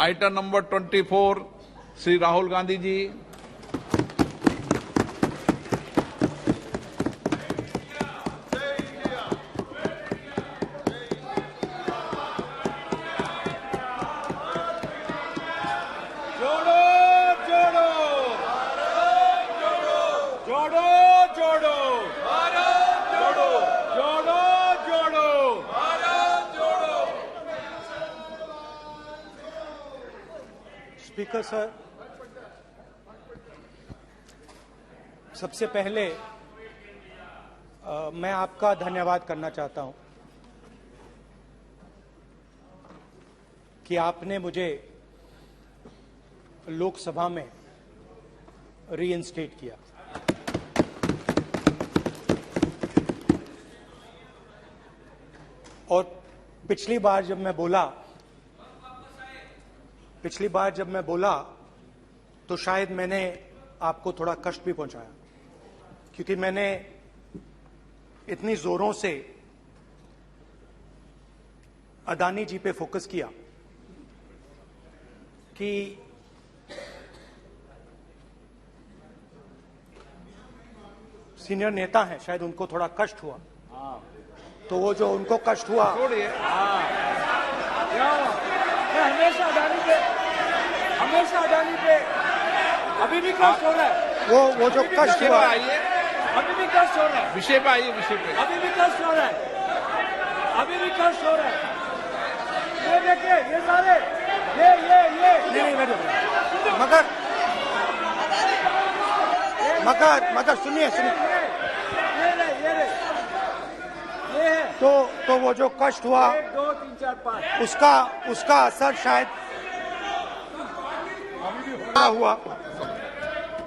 Item number 24 Shri Rahul Gandhi ji. जोड़ो जोड़ो जोड़ो जोड़ो जोड़ो जोड़ो जोड़ो। स्पीकर सर, सबसे पहले मैं आपका धन्यवाद करना चाहता हूं कि आपने मुझे लोकसभा में रीइंस्टेट किया। और पिछली बार जब मैं बोला तो शायद मैंने आपको थोड़ा कष्ट भी पहुंचाया, क्योंकि मैंने इतनी जोरों से अदानी जी पे फोकस किया कि सीनियर नेता हैं, शायद उनको थोड़ा कष्ट हुआ। तो वो जो उनको कष्ट हुआ, हमेशा अडानी पे अभी भी कष्ट हो रहा है। वो जो कष्ट हुआ, अभी भी कष्ट हो रहा है। विषय पे आइए, विषय पे। अभी भी कष्ट हो रहा है। ये देखिए, ये सारे नहीं मगर सुनिए ये है। तो वो जो कष्ट हुआ, 1 2 3 4 5 उसका असर शायद हुआ।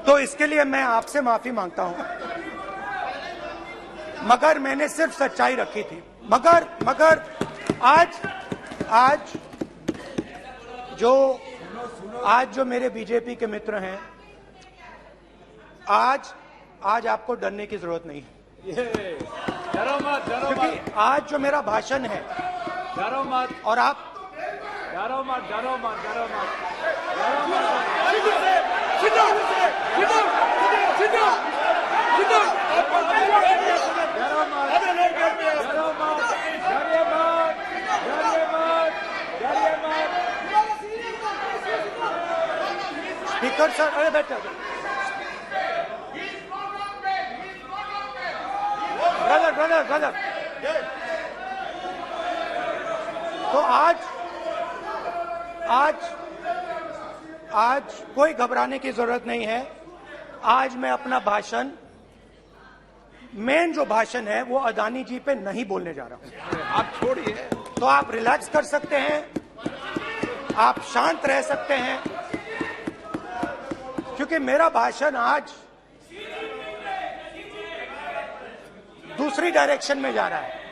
तो इसके लिए मैं आपसे माफी मांगता हूं, मगर मैंने सिर्फ सच्चाई रखी थी। मगर आज जो मेरे बीजेपी के मित्र हैं, आज आपको डरने की जरूरत नहीं है। डरो मत क्योंकि आज जो मेरा भाषण है, डरो मत और आप डरो मत स्पीकर सर, अरे बैठो ब्रदर। तो आज कोई घबराने की जरूरत नहीं है। आज मैं अपना भाषण, मेन जो भाषण है, वो अदानी जी पे नहीं बोलने जा रहा हूं। आप छोड़िए, तो आप रिलैक्स कर सकते हैं, आप शांत रह सकते हैं, क्योंकि मेरा भाषण आज दूसरी डायरेक्शन में जा रहा है।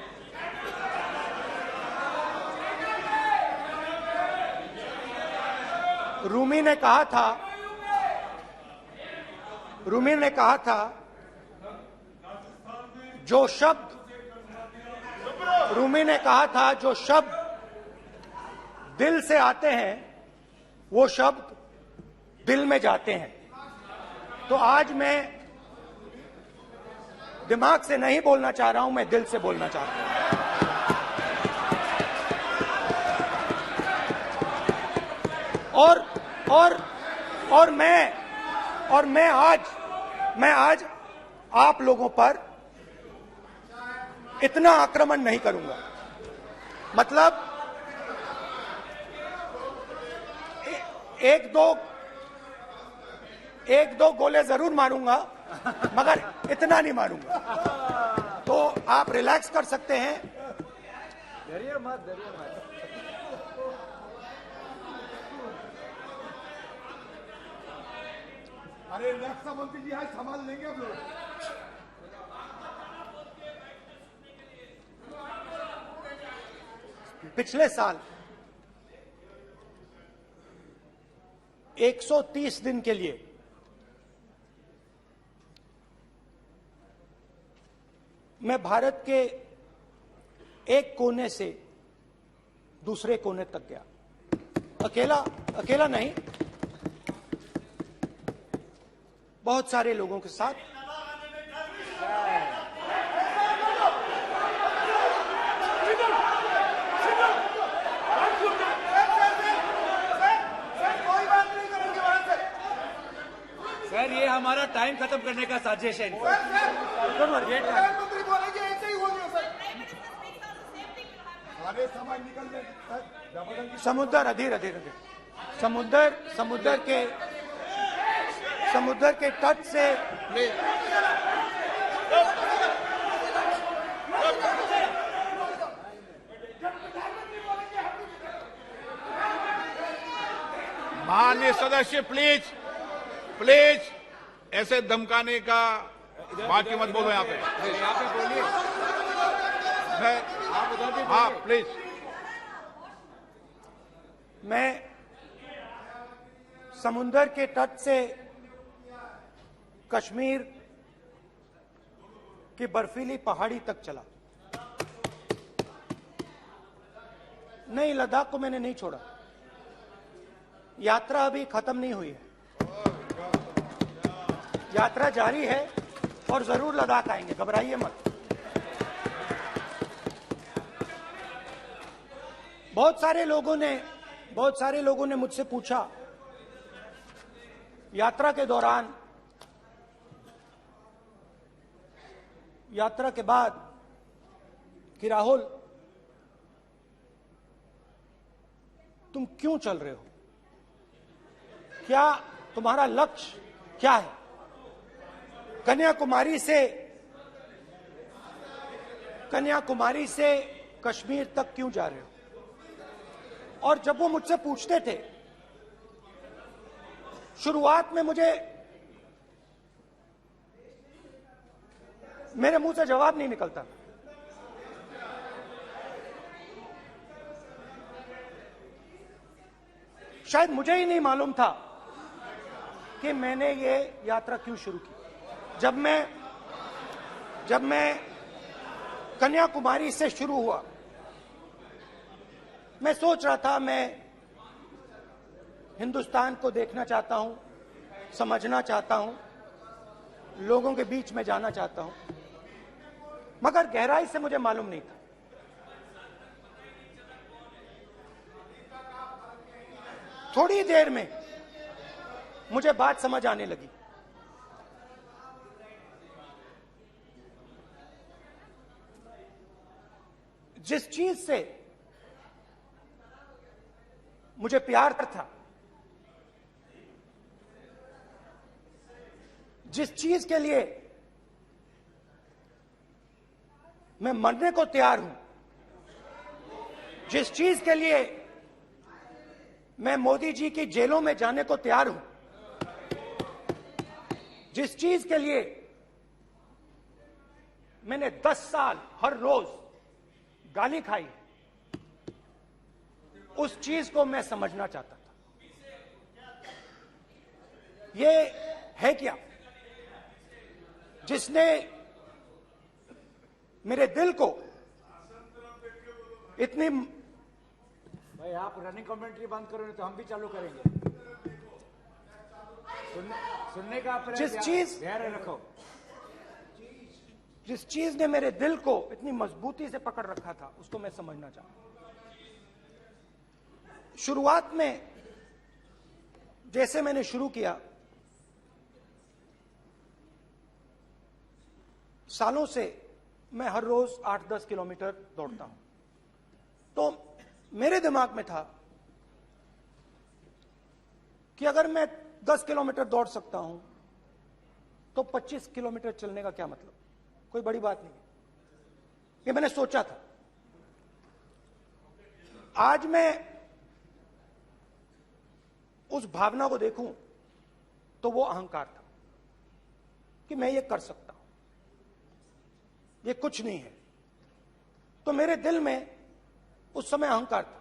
रूमी ने कहा था जो शब्द दिल से आते हैं, वो शब्द दिल में जाते हैं। तो आज मैं दिमाग से नहीं बोलना चाह रहा हूं, मैं दिल से बोलना चाह रहा हूं। और मैं आज आप लोगों पर इतना आक्रमण नहीं करूंगा। मतलब एक दो गोले जरूर मारूंगा, मगर इतना नहीं मारूंगा। तो आप रिलैक्स कर सकते हैं। डरिए मत अरे रक्षा मंत्री जी आज संभाल लेंगे आप लोग। पिछले साल 130 दिन के लिए मैं भारत के एक कोने से दूसरे कोने तक गया, अकेला। अकेला नहीं, बहुत सारे लोगों के साथ सर ये हमारा टाइम खत्म करने का साजिश है। प्रधानमंत्री बोलेंगे ऐसे ही होंगे सर। सारे समाज निकल जाए। समुद्र अधीर समुद्र के तट से माननीय सदस्य प्लीज प्लीज ऐसे धमकाने का बात की मत बोलो यहाँ पे। यहाँ पे बोलिए, आप उधर भी हाँ बोलिए। प्लीज। मैं समुद्र के तट से कश्मीर की बर्फीली पहाड़ी तक चला। नहीं, लद्दाख को मैंने नहीं छोड़ा। यात्रा अभी खत्म नहीं हुई है, यात्रा जारी है और जरूर लद्दाख आएंगे, घबराइए मत। बहुत सारे लोगों ने मुझसे पूछा यात्रा के दौरान, यात्रा के बाद कि राहुल तुम क्यों चल रहे हो, क्या तुम्हारा लक्ष्य क्या है, कन्याकुमारी से कश्मीर तक क्यों जा रहे हो। और जब वो मुझसे पूछते थे, शुरुआत में मेरे मुंह से जवाब नहीं निकलता। शायद मुझे ही नहीं मालूम था कि मैंने ये यात्रा क्यों शुरू की। जब मैं कन्याकुमारी से शुरू हुआ, मैं सोच रहा था मैं हिंदुस्तान को देखना चाहता हूं, समझना चाहता हूं, लोगों के बीच में जाना चाहता हूं, मगर गहराई से मुझे मालूम नहीं था। थोड़ी देर में मुझे बात समझ आने लगी। जिस चीज से मुझे प्यार था, जिस चीज के लिए मैं मरने को तैयार हूं, जिस चीज के लिए मैं मोदी जी की जेलों में जाने को तैयार हूं, जिस चीज के लिए मैंने 10 साल हर रोज गाली खाई, उस चीज को मैं समझना चाहता था। ये है क्या जिसने मेरे दिल को इतनी। भाई आप रनिंग कमेंट्री बंद करो, नहीं तो हम भी चालू करेंगे। सुनने का अपने धैर्य रखो। जिस चीज ने मेरे दिल को इतनी मजबूती से पकड़ रखा था, उसको मैं समझना चाहता। शुरुआत में जैसे मैंने शुरू किया, सालों से मैं हर रोज 8-10 किलोमीटर दौड़ता हूं, तो मेरे दिमाग में था कि अगर मैं 10 किलोमीटर दौड़ सकता हूं तो 25 किलोमीटर चलने का क्या मतलब, कोई बड़ी बात नहीं। ये मैंने सोचा था। आज मैं उस भावना को देखूं तो वो अहंकार था कि मैं ये कर सकता हूं, ये कुछ नहीं है। तो मेरे दिल में उस समय अहंकार था।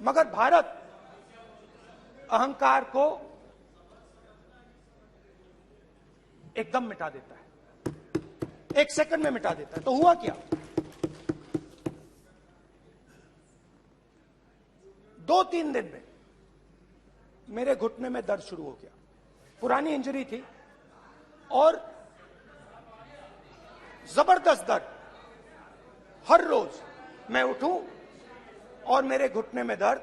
मगर भारत अहंकार को एकदम मिटा देता है। 1 सेकंड में मिटा देता है। तो हुआ क्या, 2-3 दिन में मेरे घुटने में दर्द शुरू हो गया। पुरानी इंजरी थी और जबरदस्त दर्द। हर रोज मैं उठूं और मेरे घुटने में दर्द,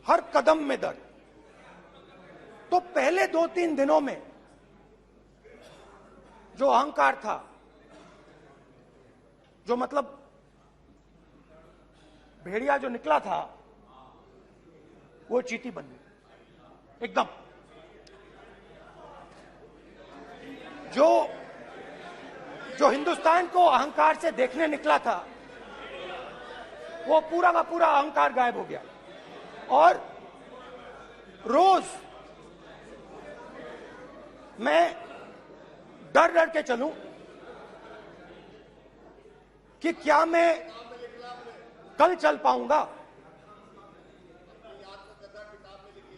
हर कदम में दर्द। तो पहले 2-3 दिनों में जो अहंकार था, जो मतलब भेड़िया जो निकला था, वो चींटी बन गई एकदम। जो हिंदुस्तान को अहंकार से देखने निकला था, वो पूरा का पूरा अहंकार गायब हो गया। और रोज मैं डर डर के चलूं कि क्या मैं कल चल पाऊंगा।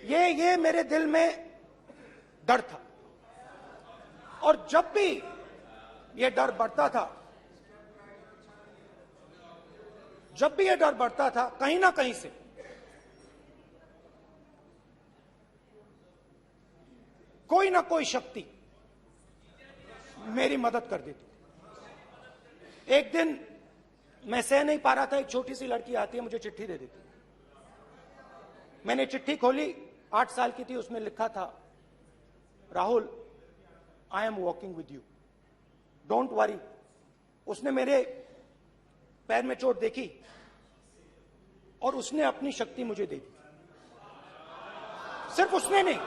ये मेरे दिल में डर था। और जब भी ये डर बढ़ता था, कहीं ना कहीं से कोई ना कोई शक्ति मेरी मदद कर देती। एक दिन मैं सह नहीं पा रहा था, एक छोटी सी लड़की आती है, मुझे चिट्ठी दे देती। मैंने चिट्ठी खोली, 8 साल की थी, उसमें लिखा था, Rahul, I am walking with you, don't worry. उसने मेरे पैर में चोट देखी और उसने अपनी शक्ति मुझे दे दी। सिर्फ उसने नहीं,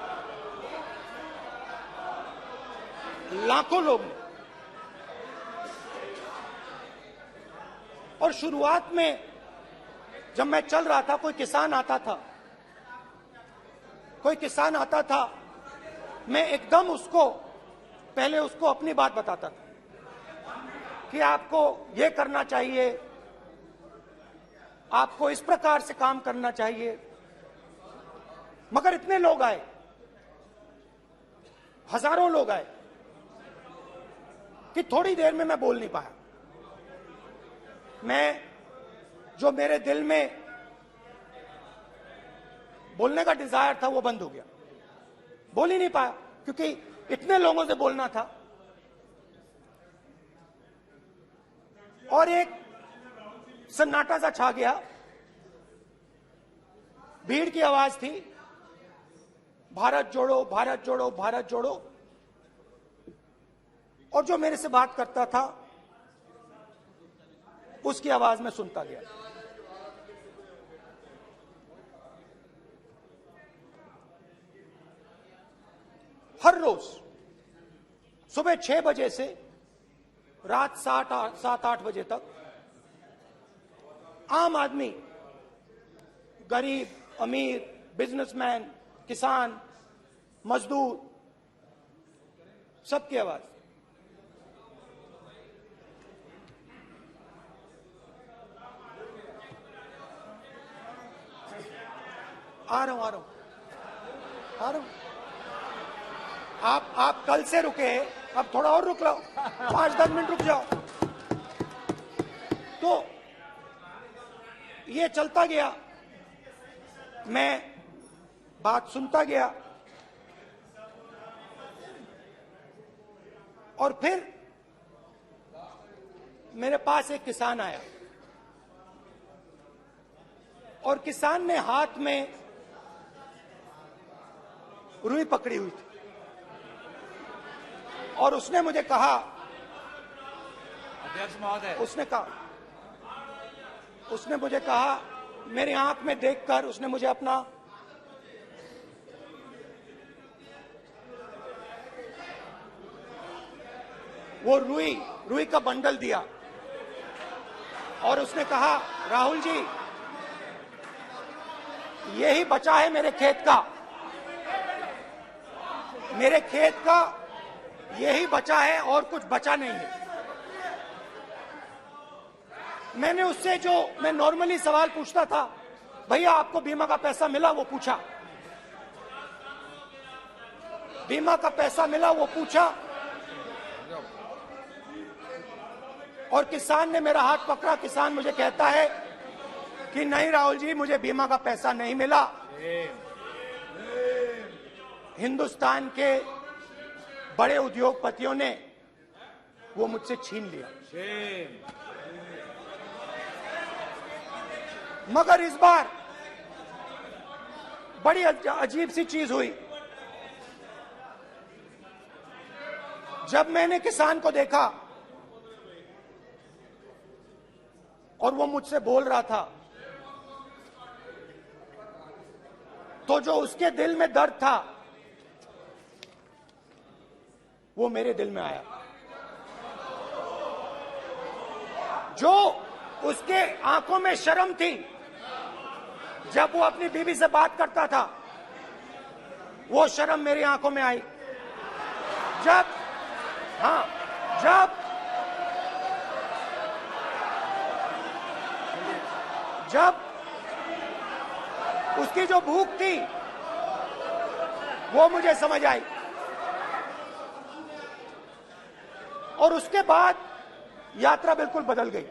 लाखों लोग ने। और शुरुआत में जब मैं चल रहा था, कोई किसान आता था, मैं एकदम पहले उसको अपनी बात बताता था कि आपको ये करना चाहिए, आपको इस प्रकार से काम करना चाहिए। मगर इतने लोग आए, हजारों लोग आए, कि थोड़ी देर में मैं बोल नहीं पाया। जो मेरे दिल में बोलने का डिजायर था, वो बंद हो गया। बोल ही नहीं पाया, क्योंकि इतने लोगों से बोलना था। और एक सन्नाटा सा छा गया, भीड़ की आवाज थी, भारत जोड़ो, भारत जोड़ो, भारत जोड़ो। और जो मेरे से बात करता था, उसकी आवाज में सुनता गया। हर रोज सुबह 6 बजे से रात 7-8 बजे तक आम आदमी, गरीब, अमीर, बिजनेसमैन, किसान, मजदूर, सबकी आवाज। आ रहा हूं। आप कल से रुके, अब थोड़ा और रुक लो, 5-10 मिनट रुक जाओ। तो ये चलता गया, मैं बात सुनता गया। और फिर मेरे पास एक किसान आया, और किसान ने हाथ में रुई पकड़ी हुई थी, और उसने मुझे कहा, अध्यक्ष महोदय, उसने मुझे कहा, मेरे आंख में देखकर उसने मुझे अपना वो रुई का बंडल दिया, और उसने कहा, राहुल जी, यही बचा है मेरे खेत का यही बचा है, और कुछ बचा नहीं है। मैंने उससे, जो मैं नॉर्मली सवाल पूछता था, भैया आपको बीमा का पैसा मिला, वो पूछा। बीमा का पैसा मिला, वो पूछा। और किसान ने मेरा हाथ पकड़ा। किसान मुझे कहता है कि नहीं राहुल जी, मुझे बीमा का पैसा नहीं मिला। हिंदुस्तान के बड़े उद्योगपतियों ने वो मुझसे छीन लिया। मगर इस बार बड़ी अजीब सी चीज हुई। जब मैंने किसान को देखा और वो मुझसे बोल रहा था, तो जो उसके दिल में दर्द था वो मेरे दिल में आया। जो उसके आंखों में शर्म थी जब वो अपनी बीवी से बात करता था, वो शर्म मेरी आंखों में आई। जब उसकी जो भूख थी वो मुझे समझ आई। और उसके बाद यात्रा बिल्कुल बदल गई।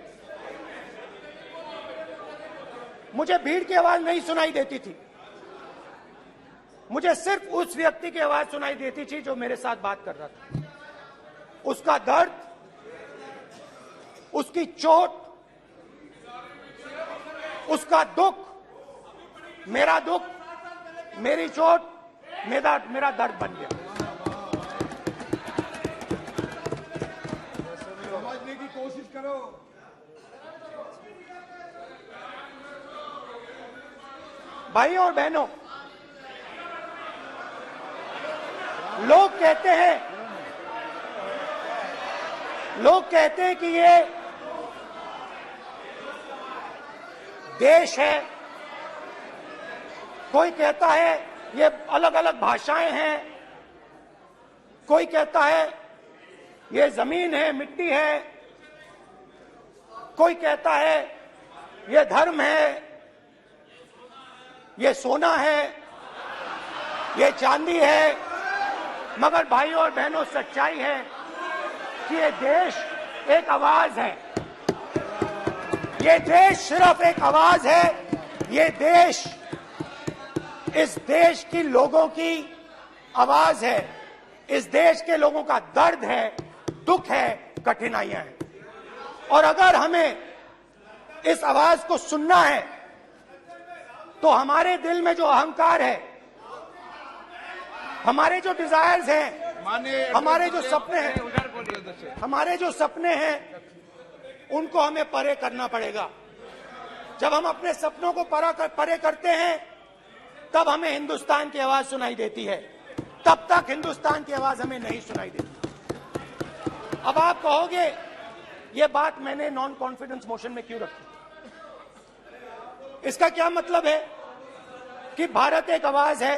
मुझे भीड़ की आवाज नहीं सुनाई देती थी, मुझे सिर्फ उस व्यक्ति की आवाज सुनाई देती थी जो मेरे साथ बात कर रहा था। उसका दर्द, उसकी चोट, उसका दुख, मेरा दुख, मेरी चोट, मेरा दर्द बन गया। समझने की कोशिश करो। भाइयों और बहनों, लोग कहते हैं कि ये देश है, कोई कहता है ये अलग अलग भाषाएं हैं, कोई कहता है ये जमीन है, मिट्टी है, कोई कहता है ये धर्म है, ये सोना है, ये चांदी है। मगर भाइयों और बहनों, सच्चाई है कि ये देश एक आवाज है। ये देश सिर्फ एक आवाज है। ये देश, इस देश की लोगों की आवाज है। इस देश के लोगों का दर्द है, दुख है, कठिनाइयां हैं। और अगर हमें इस आवाज को सुनना है तो हमारे दिल में जो अहंकार है, हमारे जो डिजायर्स हैं, हमारे जो सपने हैं, उनको हमें परे करना पड़ेगा। जब हम अपने सपनों को परे करते हैं तब हमें हिंदुस्तान की आवाज सुनाई देती है, तब तक हिंदुस्तान की आवाज हमें नहीं सुनाई देती। अब आप कहोगे ये बात मैंने नॉन कॉन्फिडेंस मोशन में क्यों रखी? इसका क्या मतलब है कि भारत एक आवाज है,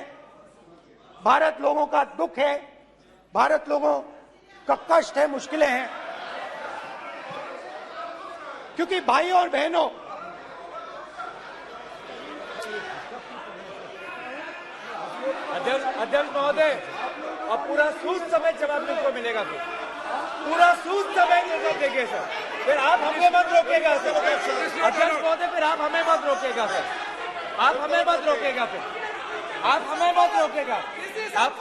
भारत लोगों का दुख है, भारत लोगों का कष्ट है, मुश्किलें हैं। क्योंकि भाइयों और बहनों, अध्यक्ष महोदय, अब पूरा सूद समय जवाब तुमको मिलेगा, फिर पूरा सूद समय जवाब देंगे सर। फिर आप हमें मत रोकेगा सर। अध्यक्ष महोदय, फिर आप हमें मत रोकेगा सर। आप हमें मत रोकेगा, फिर आप हमें मत रोकेगा। आप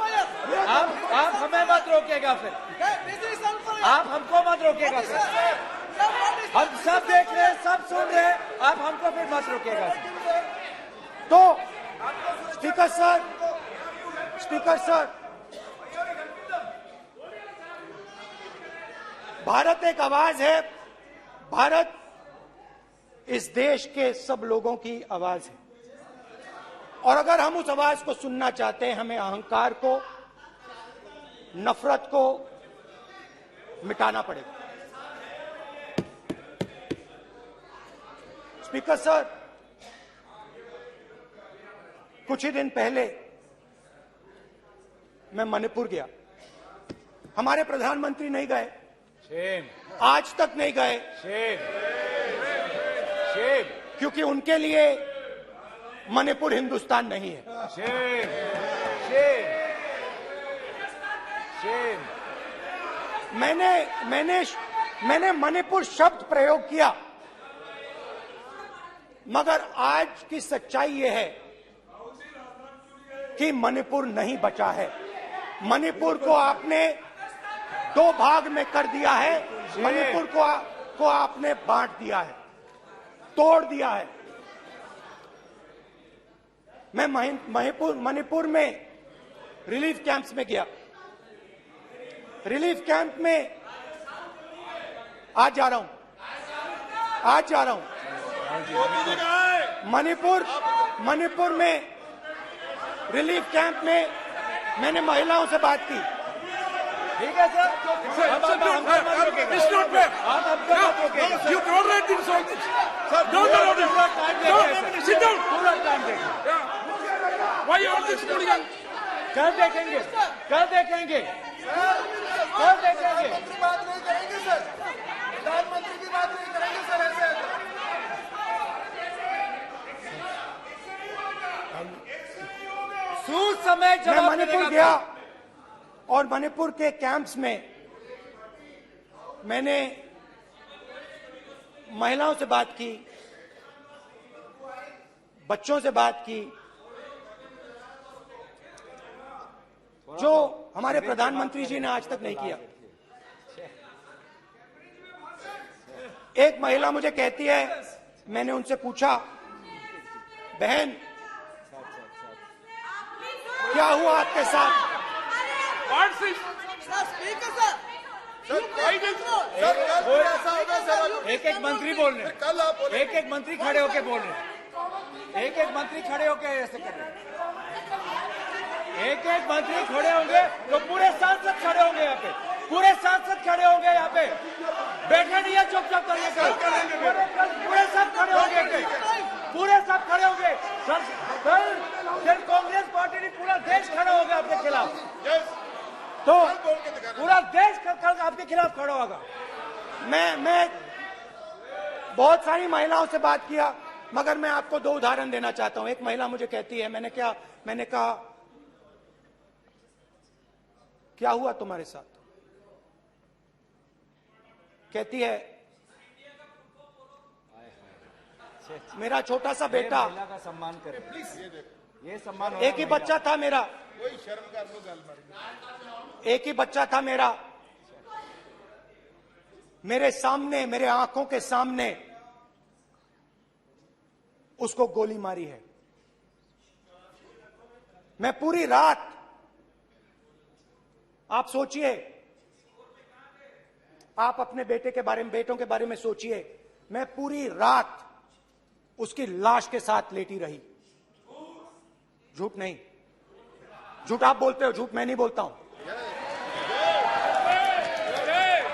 हमें मत रोकेगा, फिर आप हमको मत रोकेगा सर। हम सब देख रहे हैं, सब सुन रहे हैं, आप हमको फिर मत रोकेगा सर। तो स्पीकर सर, भारत एक आवाज है। भारत इस देश के सब लोगों की आवाज है। और अगर हम उस आवाज को सुनना चाहते हैं, हमें अहंकार को, नफरत को मिटाना पड़ेगा। स्पीकर सर, कुछ ही दिन पहले मैं मणिपुर गया। हमारे प्रधानमंत्री नहीं गए, आज तक नहीं गए, क्योंकि उनके लिए मणिपुर हिंदुस्तान नहीं है। मैंने मणिपुर शब्द प्रयोग किया, मगर आज की सच्चाई यह है कि मणिपुर नहीं बचा है। मणिपुर को आपने दो भाग में कर दिया है। मणिपुर को आपने बांट दिया है, तोड़ दिया है। मैं मणिपुर में रिलीफ कैंप्स में गया। रिलीफ कैंप में आज जा रहा हूं। मणिपुर में रिलीफ कैंप में मैंने महिलाओं से बात की। ठीक है सर, अब आप हमको मत रोकेंगे। It's not fair. आप हमको मत रोकेंगे सर। You tolerate insults. पूरा टाइम देंगे सर। Sit down. पूरा टाइम देंगे। Yeah. Why you all this hooligan? कल देखेंगे। बात नहीं करेंगे सर, प्रधानमंत्री की बात नहीं करेंगे सर ऐसे। सूद समय मैं जवाब मणिपुर देने गया का। और मणिपुर के कैंप्स में मैंने महिलाओं से बात की, बच्चों से बात की, जो हमारे प्रधानमंत्री जी ने आज तक नहीं किया। एक महिला मुझे कहती है, मैंने उनसे पूछा, बहन क्या हुआ आपके साथ? What's this? एक एक मंत्री बोल रहे हैं। कल आप बोले एक एक मंत्री खड़े होके बोल रहे हैं। एक एक मंत्री खड़े होके ऐसे कर रहे हैं। एक एक मंत्री खड़े होंगे तो पूरे सांसद खड़े होंगे यहाँ पे। पूरे सांसद खड़े होंगे यहाँ पे। बैठे नहीं है चुपचाप करिए। पूरे सब खड़े होंगे। पूरे सब खड़े होंगे। कल कांग्रेस पार्टी ने पूरा देश खड़ा होगा आपके खिलाफ। तो पूरा देश कल आपके खिलाफ खड़ा होगा। मैं बहुत सारी महिलाओं से बात किया, मगर मैं आपको दो उदाहरण देना चाहता हूं। एक महिला मुझे कहती है, मैंने कहा क्या हुआ तुम्हारे साथ? कहती है, मेरा छोटा सा बेटा, महिला का सम्मान करें प्लीज। ये सम्मान एक ही बच्चा था मेरा, कोई शर्म कर लो गल एक ही बच्चा था मेरा, मेरे सामने, मेरे आंखों के सामने उसको गोली मारी है। मैं पूरी रात, आप सोचिए, आप अपने बेटों के बारे में सोचिए, मैं पूरी रात उसकी लाश के साथ लेटी रही। झूठ नहीं, झूठ आप बोलते हो, झूठ मैं नहीं बोलता हूं।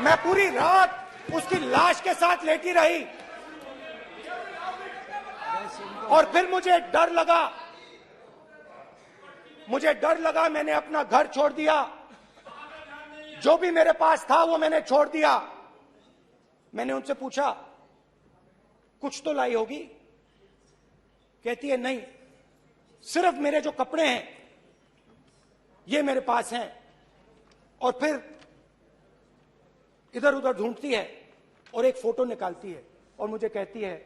मैं पूरी रात उसकी लाश के साथ लेटी रही और फिर मुझे डर लगा, मैंने अपना घर छोड़ दिया, जो भी मेरे पास था वो मैंने छोड़ दिया। मैंने उनसे पूछा, कुछ तो लाई होगी? कहती है, नहीं, सिर्फ मेरे जो कपड़े हैं ये मेरे पास हैं। और फिर इधर उधर ढूंढती है और एक फोटो निकालती है और मुझे कहती है,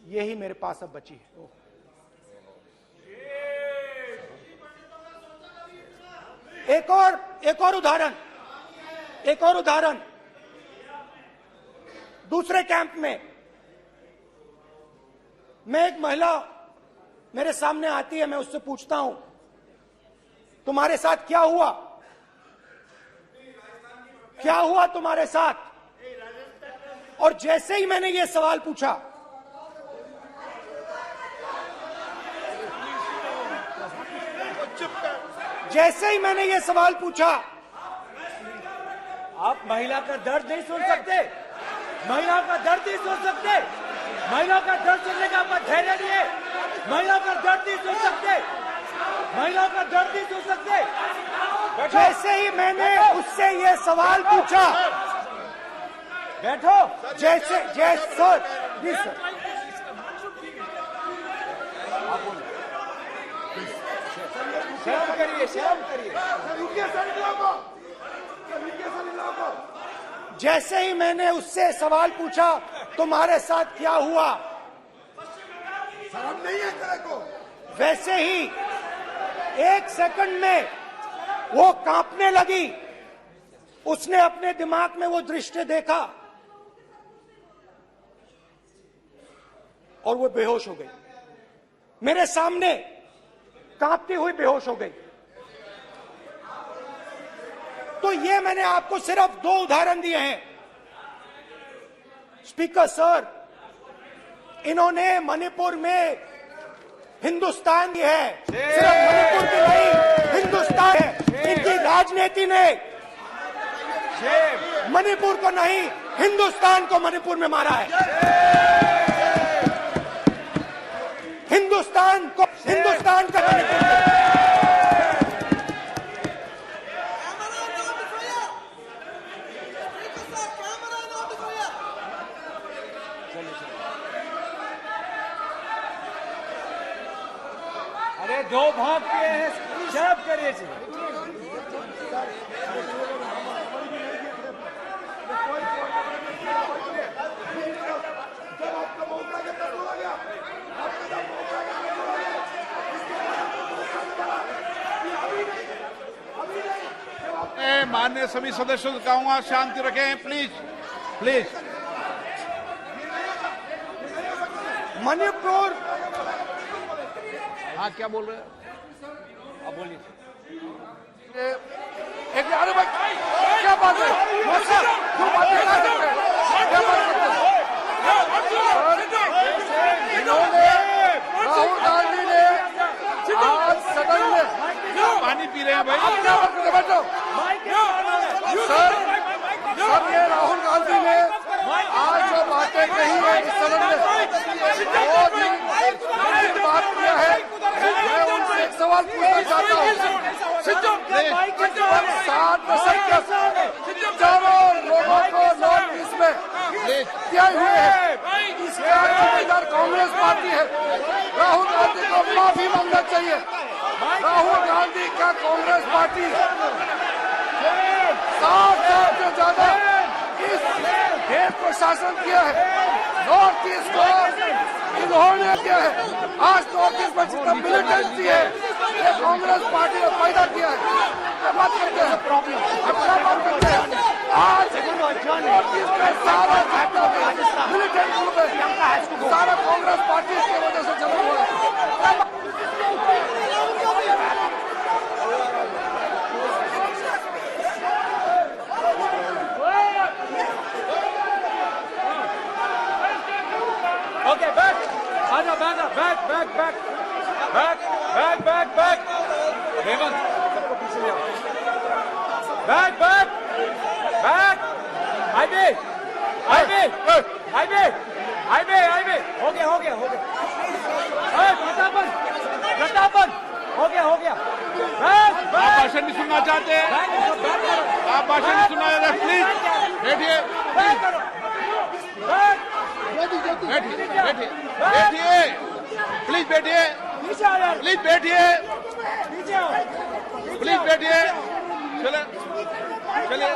यही मेरे पास अब बची है। एक और उदाहरण, दूसरे कैंप में मैं, एक महिला मेरे सामने आती है, मैं उससे पूछता हूं, तुम्हारे साथ क्या हुआ? क्या हुआ तुम्हारे साथ? और जैसे ही मैंने ये सवाल पूछा, आप महिला का दर्द नहीं सुन सकते। महिला का दर्द नहीं सुन सकते। महिला का दर्द सुनने का आपका धैर्य नहीं है। महिला का दर्द नहीं सुन सकते। महिला का दर्द नहीं सुन सकते। जैसे ही मैंने उससे ये सवाल पूछा, बैठो। सर प्लीज सर, शर्म करिए, शर्म करिए। जैसे ही मैंने उससे सवाल पूछा तुम्हारे साथ क्या हुआ, शर्म नहीं है तेरे को? वैसे ही 1 सेकंड में वो कांपने लगी। उसने अपने दिमाग में वो दृश्य देखा और वो बेहोश हो गई। मेरे सामने कांपती हुई बेहोश हो गई। तो ये मैंने आपको सिर्फ 2 उदाहरण दिए हैं। स्पीकर सर, इन्होंने मणिपुर में हिंदुस्तान की है, सिर्फ मणिपुर की नहीं, हिंदुस्तान है। इनकी राजनीति ने मणिपुर को नहीं, हिंदुस्तान को मणिपुर में मारा है। हिंदुस्तान को, हिंदुस्तान का मणिपुर में। अरे 2 भाग किए हैं, शर्म करिए जी। माननीय सभी सदस्यों से कहूंगा शांति रखें, प्लीज प्लीज। मणिपुर, हाँ क्या बोल रहे हैं? अब बोलिए। एक अरे भाई क्या बात है? क्यों बात कर रहे हैं? क्या बात करते हैं? इन्होंने राहुल गांधी ने आज सदन में पानी पी रहे हैं भाई। आप क्या बात करते हैं? बैठो सर, सर ये राहुल गांधी ने आज जो बातें कही है इस सदन में, वो जिन बात किया है, मैं उनसे एक सवाल पूछना चाहता हूँ। 60 दशक तक चारों लोगों को नॉर्थ ईस्ट में किए हुए हैं, इसका जिम्मेदार कांग्रेस पार्टी है। राहुल गांधी को माफी मांगना चाहिए। राहुल गांधी का कांग्रेस पार्टी 60 साल से ज्यादा इस देश को शासन किया है। नॉर्थ ईस्ट को इन्होंने किया है। आज नॉर्थ ईस्ट में जितना मिलिटेंसी है ये कांग्रेस पार्टी ने पैदा किया है। क्या बात करते हैं? अपना बात करते हैं। आज नॉर्थ ईस्ट में सारा मिलिटेंट ग्रुप है, सारा कांग्रेस पार्टी की वजह से चला हुआ है। Okay, back. Aja, back. Hemant, सबको पीछे ले आओ। Back. हाईवे। हो गया। प्रतापन, हो गया। आप भाषण नहीं सुनना चाहते हैं? आप भाषण नहीं सुनना चाहते? प्लीज बैठिए, प्लीज बैठिए, चलिए।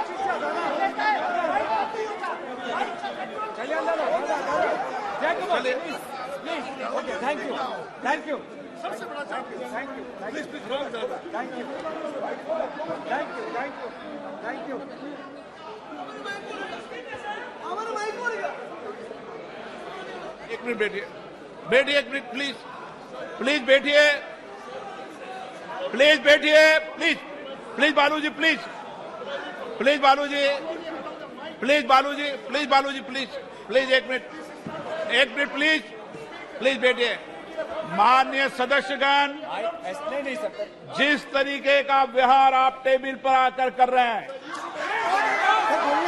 Thank you. एक मिनट बैठिए, एक मिनट प्लीज बैठिए, प्लीज बालूजी, एक मिनट प्लीज बैठिए। माननीय सदस्यगण, ऐसे नहीं सकते। जिस तरीके का व्यवहार आप टेबल पर आकर कर रहे हैं,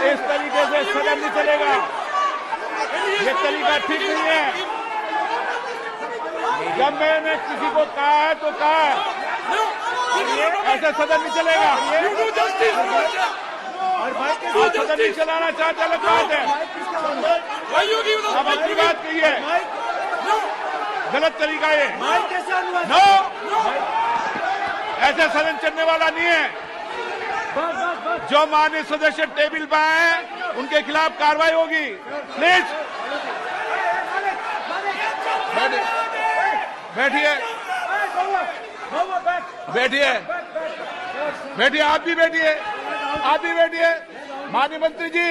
इस तरीके से सदन नहीं चलेगा। ये तरीका ठीक नहीं है। जब मैंने किसी को कहा है तो कहा है, ऐसे सदन नहीं चलेगा। आप सदन नहीं चलाना चाहते, अलग बात है। अब अपनी बात कहिए, गलत तरीका ये। नो, ऐसे सदन चलने वाला नहीं है। जो माननीय सदस्य टेबल पर आए उनके खिलाफ कार्रवाई होगी। प्लीज बैठिए, बैठिए, बैठिए, आप भी बैठिए, आप भी बैठिए। माननीय मंत्री जी,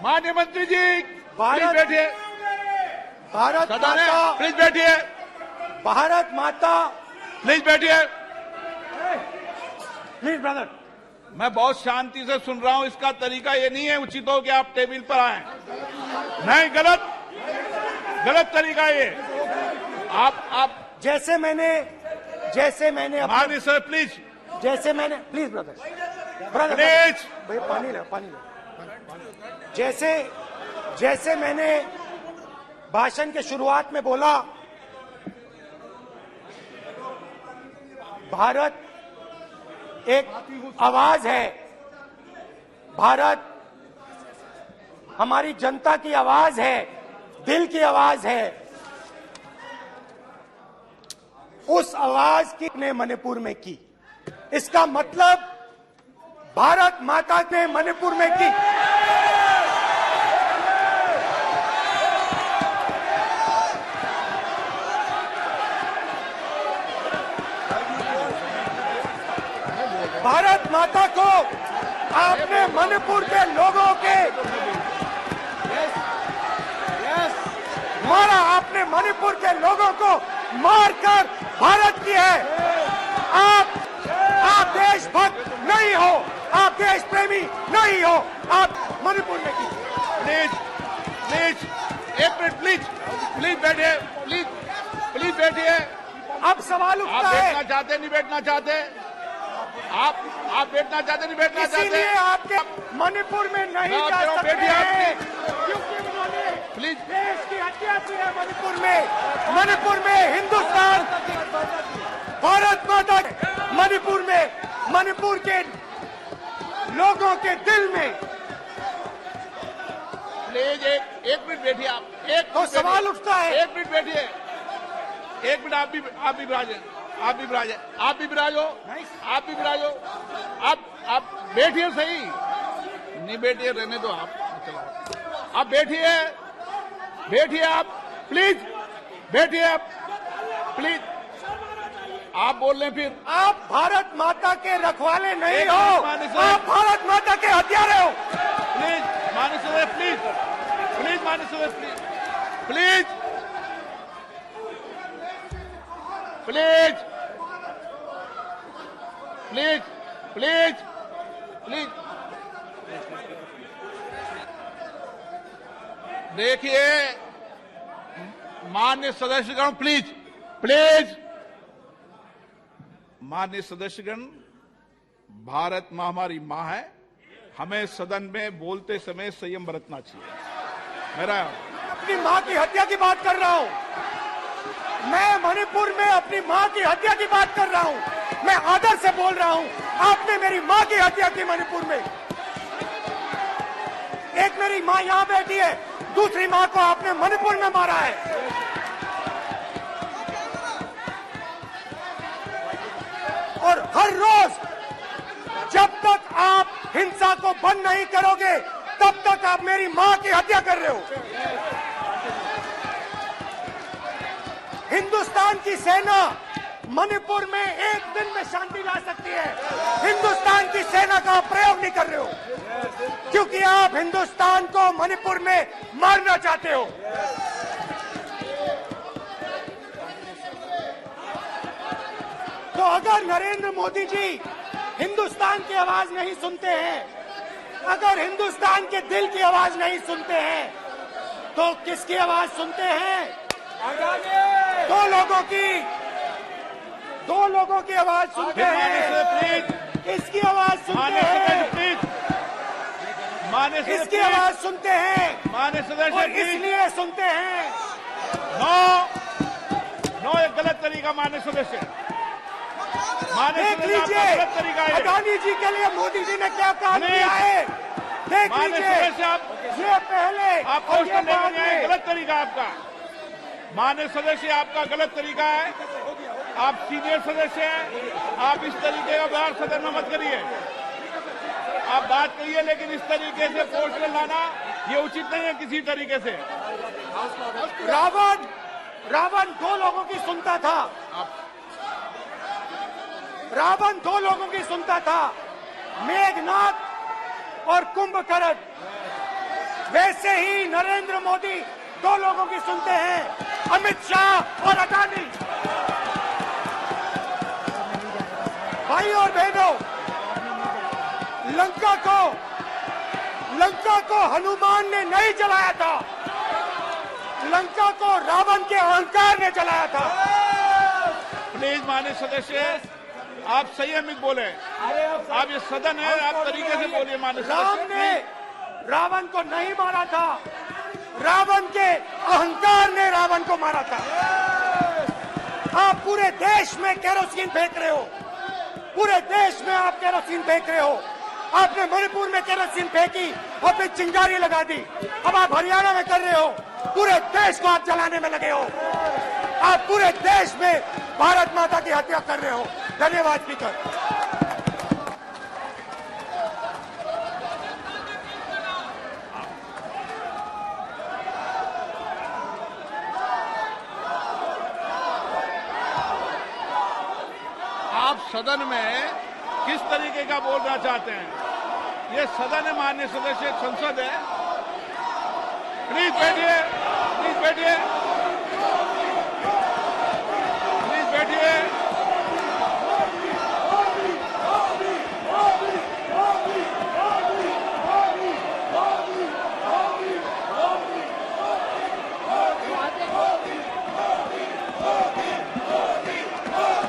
माननीय मंत्री जी, प्लीज बैठिए। भारत सदन है, माता, प्लीज बैठिए, भारत माता, प्लीज बैठिए। Please brother. मैं बहुत शांति से सुन रहा हूं, इसका तरीका ये नहीं है उचित हो कि आप टेबल पर आए। नहीं, गलत, गलत तरीका ये। आप जैसे मैंने माननीय सर प्लीज, जैसे मैंने, प्लीज ब्रदर, ब्रदर प्लीज, भैया पानी लो, पानी लो। जैसे मैंने भाषण के शुरुआत में बोला, भारत एक आवाज है, भारत हमारी जनता की आवाज है, दिल की आवाज है। उस आवाज की ने मणिपुर में की, इसका मतलब भारत माता ने मणिपुर में की। भारत माता को आपने मणिपुर के लोगों के मारा, आपने मणिपुर के लोगों को मारकर भारत की है। आप देशभक्त नहीं हो, आप देश प्रेमी नहीं हो, आप मणिपुर में की। प्लीज, प्लीज, एक मिनट, प्लीज, प्लीज बैठिए, प्लीज, प्लीज बैठिए। अब सवाल आप उठता है, बैठना चाहते नहीं बैठना चाहते, आप बैठना चाहते नहीं बैठना चाहते, इसीलिए आपके मणिपुर में नहीं मैं जा कह रहा हूं, सकते बैठिए आप, हैं, क्योंकि उन्होंने प्लीज। देश की हत्या की है। मणिपुर में हिंदुस्तान, भारत माता, मणिपुर के लोगों के दिल में। प्लीज एक मिनट बैठिए आप, एक तो मिनट सवाल बैठिए, उठता है, एक मिनट बैठिए, एक मिनट। आप भी विराजे, आप भी विराजे, आप भी विराजो, आप भी विराजो। आप बैठिए सही, नहीं बैठिए रहने दो आप, चलो आप बैठिए, बैठिए आप, प्लीज बैठिए आप, प्लीज। आप बोल रहे हैं फिर, आप भारत माता के रखवाले नहीं एक हो, मिनट माननीय सर। आप भारत माता के हथियारे हो। प्लीज माननीय सदस्य, प्लीज, प्लीज माननीय सदस्य, please, please, please, please, please. देखिए माननीय सदस्यगण, प्लीज, प्लीज, माननीय सदस्यगण, भारत मां हमारी मां है, हमें सदन में बोलते समय संयम बरतना चाहिए। मेरा अपनी माँ की हत्या की बात कर रहा हूँ, मैं मणिपुर में अपनी माँ की हत्या की बात कर रहा हूँ, मैं आदर से बोल रहा हूँ। आपने मेरी माँ की हत्या की मणिपुर में। एक मेरी माँ यहाँ बैठी है, दूसरी माँ को आपने मणिपुर में मारा है। और हर रोज जब तक आप हिंसा को बंद नहीं करोगे, तब तक आप मेरी माँ की हत्या कर रहे हो। हिंदुस्तान की सेना मणिपुर में एक दिन में शांति ला सकती है, हिंदुस्तान की सेना का आप प्रयोग नहीं कर रहे हो, क्योंकि आप हिंदुस्तान को मणिपुर में मारना चाहते हो। तो अगर नरेंद्र मोदी जी हिंदुस्तान की आवाज नहीं सुनते हैं, अगर हिंदुस्तान के दिल की आवाज नहीं सुनते हैं, तो किसकी आवाज सुनते हैं? दो लोगों की आवाज सुनते हैं। प्लीज, इसकी आवाज सुनते हैं, प्लीज, माननीय सदस्य, इसकी आवाज सुनते हैं, माननीय सदस्य, और प्लीज। इसलिए सुनते हैं। नो, ये गलत तरीका माननीय सदस्य, माननीय देख सदस्य, आपका लीजिए गलत तरीका है। अडानी जी के लिए मोदी जी ने क्या काम नहीं। किया है, देख माननीय लीजिए। सदस्य, आप ये पहले आप और ये क्वेश्चन लेकर बाद जाए, में। गलत तरीका आपका। माननीय सदस्य, आपका गलत तरीका है, आप सीनियर सदस्य हैं, आप इस तरीके का व्यवहार सदन में मत करिए। आप बात कहिए, लेकिन इस तरीके से पोस्टर लाना ये उचित नहीं है किसी तरीके से। रावण दो लोगों की सुनता था, रावण दो लोगों की सुनता था, मेघनाथ और कुंभकर्ण। वैसे ही नरेंद्र मोदी दो लोगों की सुनते हैं, अमित शाह और अडानी। भाई और बहनों, लंका को हनुमान ने नहीं जलाया था, लंका को रावण के अहंकार ने जलाया था। प्लीज माननीय सदस्य, आप संयमित बोले। आप ये सदन है, आप तरीके से बोलिए माननीय राम सदस्य। ने रावण को नहीं मारा था, रावण के अहंकार ने रावण को मारा था। आप पूरे देश में केरोसिन फेंक रहे हो, पूरे देश में आप केरोसिन फेंक रहे हो। आपने मणिपुर में केरोसिन फेंकी और फिर चिंगारी लगा दी। अब आप हरियाणा में कर रहे हो, पूरे देश को आप जलाने में लगे हो। आप पूरे देश में भारत माता की हत्या कर रहे हो। धन्यवाद स्पीकर। आप सदन में किस तरीके का बोलना चाहते हैं? ये सदन है माननीय सदस्य, संसद है। प्लीज बैठिए, प्लीज बैठिए।